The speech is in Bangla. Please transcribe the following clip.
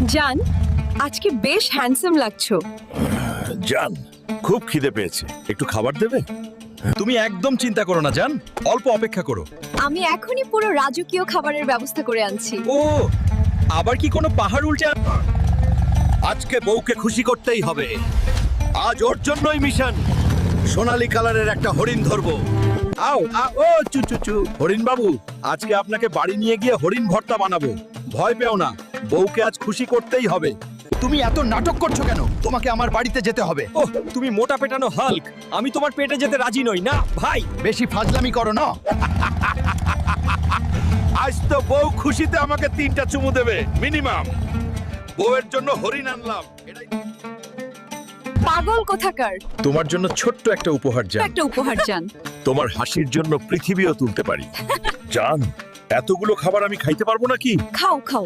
জান, আজকে বেশ হ্যান্ডসাম লাগছো। জান, খুব খিদে পেয়েছে, একটু খাবার দেবে? তুমি একদম চিন্তা করো না জান, অল্প অপেক্ষা করো। আমি এখনই পুরো রাজকীয় খাবারের ব্যবস্থা করে আনছি। ও, আবার কি কোনো পাহাড় উল্টে আজকে বউকে খুশি করতেই হবে। আজ ওর জন্যই মিশন। সোনালী কালারের একটা হরিণ ধরবো। ও চু চু চু, হরিণ বাবু, আজকে আপনাকে বাড়ি নিয়ে গিয়ে হরিণ ভর্তা বানাবো। ভয় পেও না, বউকে আজ খুশি করতেই হবে। তুমি এত নাটক করছো কেন? তোমাকে আমার বাড়িতে যেতে হবে। ওহ, তুমি মোটা পেটানো হাল্ক, আমি তোমার পেটে যেতে রাজি নই না ভাই। বেশি ফাজলামি করো না। আজ তো বউ খুশিতে আমাকে 3টা চুমু দেবে মিনিমাম। বউয়ের জন্য হরিণ আনলাম। পাগল কোথাকার। তোমার জন্য ছোট্ট একটা উপহার জান। একটা উপহার জান। তোমার হাসির জন্য পৃথিবীও তুলতে পারি। জান, এতগুলো খাবার আমি খাইতে পারবো নাকি? খাও খাও।